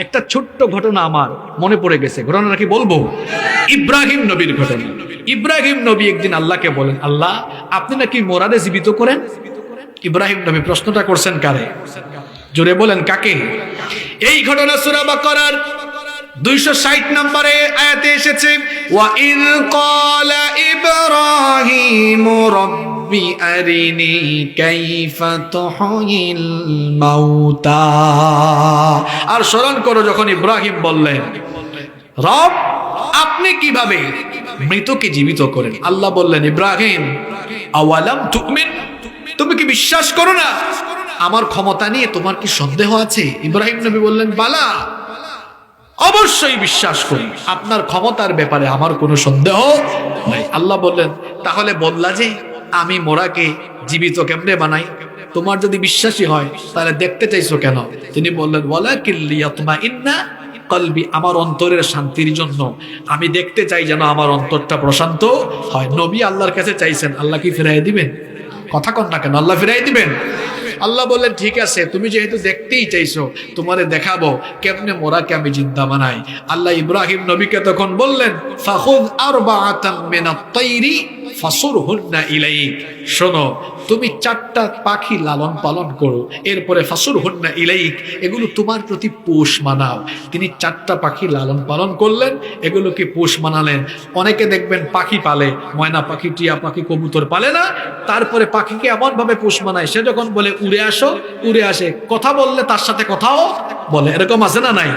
একটা ছোট্ট ঘটনা আমার মনে পড়ে গেছে, ঘটনাটা কি বলবো? ইব্রাহিম নবীর ঘটনা। ইব্রাহিম নবী একদিন আল্লাহকে বলেন, আল্লাহ আপনি নাকি মোরাদে জীবিত করেন? ইব্রাহিম নবী প্রশ্নটা করছেন কারে? জোরে বলেন কাকে? এই ঘটনা সূরা বাকারার 260 নম্বরে আয়াতে এসেছে, ওয়া ইয ক্বালা ইব্রাহিম রব্বি আরিনি কাইফা তুহয়িল মাউতা। আর স্মরণ করো যখন ইব্রাহিম বললেন, রব আপনি কিভাবে মৃতকে জীবিত করেন? আল্লাহ বললেন, ইব্রাহিম আওয়ালাম তুমিন, তুমি কি বিশ্বাস করো না আমার ক্ষমতা নিয়ে? তোমার কি সন্দেহ আছে? ইব্রাহিম নবী বললেন, বালা অবশ্যই বিশ্বাস করি, আপনার ক্ষমতার ব্যাপারে আমার কোনো সন্দেহ নাই। আল্লাহ বললেন, তাহলে বললা যে আমি মোরাকে জীবিত কেমনে বানাই? তোমার যদি বিশ্বাসী হয় তাহলে দেখতে চাইছো কেন? তিনি বললেন, ওয়ালাকিন লিয়াতমাইন্না কলবি, আমার অন্তরের শান্তির জন্য আমি দেখতে চাই যেন আমার অন্তরটা প্রশান্ত হয়। নবী আল্লাহর কাছে চাইছেন, আল্লাহ কি ফিরাই দিবেন? কথা কন না কেন? আল্লাহ ফিরাই দিবেন। আল্লাহ বললেন, ঠিক আছে, তুমি যেহেতু দেখতেই চাইছো, তোমারে দেখাবো কেমনে মোরাকে আমি জিন্দা বানাই। আল্লাহ ইব্রাহিম নবীকে তখন বললেন, ফাখুয আরবাআতাম মিনাত তাইরি ফাসুরহুন্না ইলাইক, শোনো তুমি 4টা পাখি লালন পালন করো, এরপরে ফাসুরহুন্না ইলাইক, এগুলো তোমার প্রতি পোষ মানাও। তিনি 4টা পাখি লালন পালন করলেন, এগুলোকে পোষ মানালেন। অনেকে দেখবেন পাখি পালে, ময়না পাখি, টিয়া পাখি, কবুতর পালে না, তারপরে পাখিকে এমন ভাবে পোষ মানায়, সে যখন বলে উড়ে আসো, উড়ে আসে, কথা বললে তার সাথে কথাও বলে, এরকম আছে না নাই?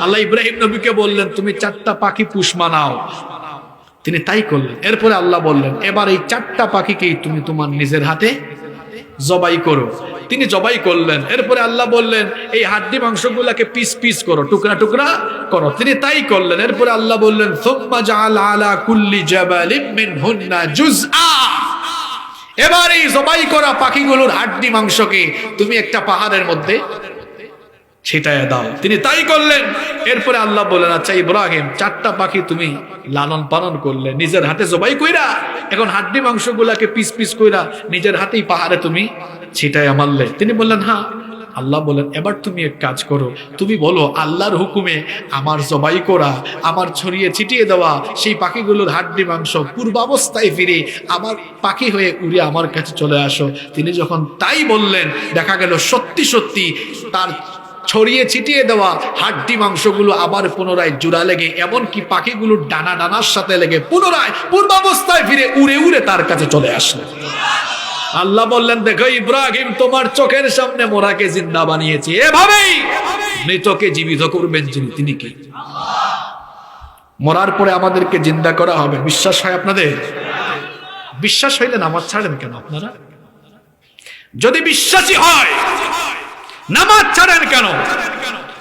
আল্লাহ ইব্রাহিম নবীকে বললেন, তুমি 4টা পাখি পোষ মানাও। তিনি তাই করলেন। এরপরে আল্লাহ বললেন, এবার এই 4টা পাখিকেই তুমি তোমার নিজের হাতে জবাই করো। তিনি জবাই করলেন। এরপরে আল্লাহ বললেন, এই হাড্ডি মাংসগুলোকে পিস পিস করো, টুকরা টুকরা করো। তিনি তাই করলেন। এরপরে আল্লাহ বললেন, সুম্মা জাআল আলা কুল্লি জাবালিন মিনহুন্না জুজআ, এবার এই জবাই করা পাখিগুলোর হাড্ডি মাংসকে তুমি একটা পাহাড়ের মধ্যে ছিটায় দাও। তিনি তাই করলেন। এরপরে আল্লাহ বললেন, আচ্ছা ইব্রাহিম, 4টা পাখি তুমি লালন পালন করলে নিজের হাতে জবাই কইরা, এখন হাড্ডি মাংসগুলাকে পিস পিস কইরা নিজের হাতেই পাহাড়ে তুমি ছিটায় মারলে। তিনি বললেন, হ্যাঁ। আল্লাহ বলেন, এবার তুমি এক কাজ করো, তুমি বলো আল্লাহর হুকুমে আমার জবাই করা, আমার ছড়িয়ে ছিটিয়ে দেওয়া সেই পাখিগুলোর হাড্ডি মাংস পূর্বাবস্থায় ফিরে আমার পাখি হয়ে উড়ে আমার কাছে চলে আসো। তিনি যখন তাই বললেন, দেখা গেল সত্যি সত্যি তার ছড়িয়ে ছিটিয়ে দেওয়া হাড্ডি মাংসগুলো আবার পুনরায় জোড়া লেগে, এমনকি পাখিগুলোর ডানা ডানার সাথে লেগে পুনরায় পূর্বাবস্থায় ফিরে উড়ে উড়ে তার কাছে চলে আসলো। আল্লাহ বললেন, দেখো ইব্রাহিম, তোমার চোখের সামনে মোরাকে জিন্দা বানিয়েছি, এভাবেই মৃতকে জীবিত করবেন যিনি, তিনি কি? মরার পরে আমাদেরকে জিন্দা করা হবে। বিশ্বাস হয় আপনাদের? বিশ্বাস হইলে নামাজ ছাড়েন কেন আপনারা? যদি বিশ্বাসী হয় নামাজ ছাড়েন কেন?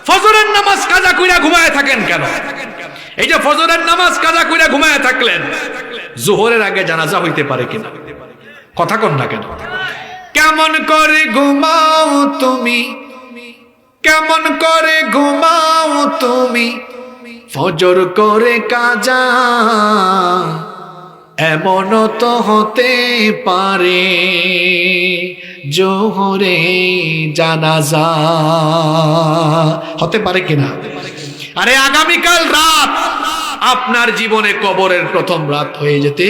ফজরের নামাজ কাজা কইরা ঘুমায় থাকেন কেন? এই যে ফজরের নামাজ কাজা কইরা ঘুমায় থাকলেন, জোহরের আগে জানাজা হইতে পারে কিনা? কথা কন না কেন? কেমন করে ঘুমাও তুমি, কেমন করে ঘুমাও তুমি, ফজর করে কাজা, এমন তো হতে পারে জোহরে জানাজা, হতে পারে কিনা? আরে আগামীকাল রাত আপনার জীবনে কবরের প্রথম রাত হয়ে যেতে,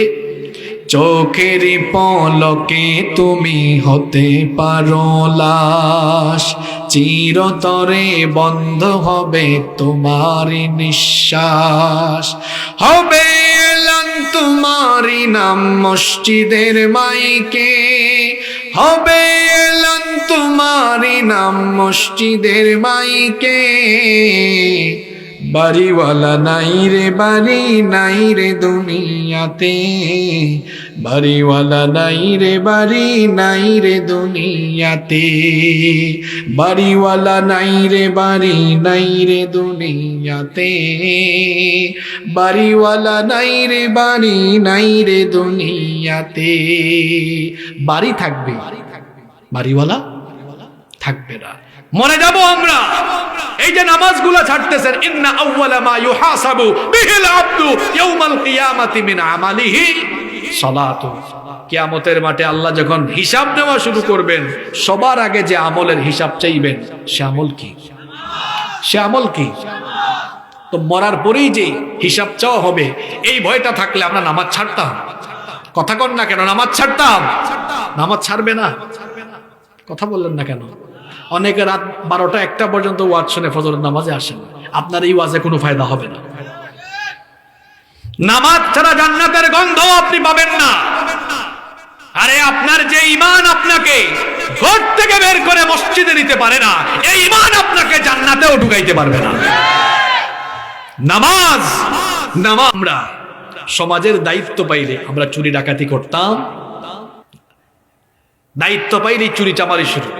চোখের পলকে তুমি হতে পারো লাশ, চিরতরে বন্ধ হবে তোমার নিঃশ্বাস, হবে এলান তোমারি নাম মসজিদের মাইকে, হবে এলান তোমারি নাম মসজিদের মাইকে, বাড়িওয়ালা নাই রে, বাড়ি নাই রে দুনিয়াতে, বাড়িওয়ালা নাই রে, বাড়ি নাই রে দুনিয়াতে, বাড়িওয়ালা নাই রে, বাড়ি নাই রে দুনিয়াতে, বাড়িওয়ালা নাই রে, বাড়ি নাই রে দুনিয়াতে। বাড়ি থাকবে, বাড়িওয়ালা থাকবে না। মরে যাব আমরা। এই যে নামাজগুলো ছাড়তেছেন, ইন্না আউওয়ালা মা ইউহাসাবু বিহিল আবদু ইয়াউমাল কিয়ামাতি মিন আমালিহি সালাতু, কিয়ামতের মাঠে আল্লাহ যখন হিসাব নেওয়া শুরু করবেন, সবার আগে যে আমলের হিসাব চাইবেন সে আমল কি? সে আমল কি? তো মরার পরেই যে হিসাব চাওয়া হবে এই ভয়টা থাকলে আমরা নামাজ ছাড়তাম? কথা কন না কেন? নামাজ ছাড়তাম? নামাজ ছাড়বে না? কথা বললেন না কেন? অনেকে রাত 12টা 1টা পর্যন্ত ওয়াজ শুনে ফজরের নামাজে আসেন। আপনার এই ওয়াজে কোনো ফায়দা হবে না। নামাজ ছাড়া জান্নাতের গন্ধ আপনি পাবেন না। আরে আপনার যে ঈমান আপনাকে ঘর থেকে বের করে মসজিদে নিতে পারে না, এই ঈমান আপনাকে জান্নাতেও ঢুকাইতে পারবে না। নামাজ নামাজ আমরা সমাজের দায়িত্ব পাইলে আমরা চুরি ডাকাতি করতাম, দায়িত্ব পাইলে চুরি চামারি শুরু।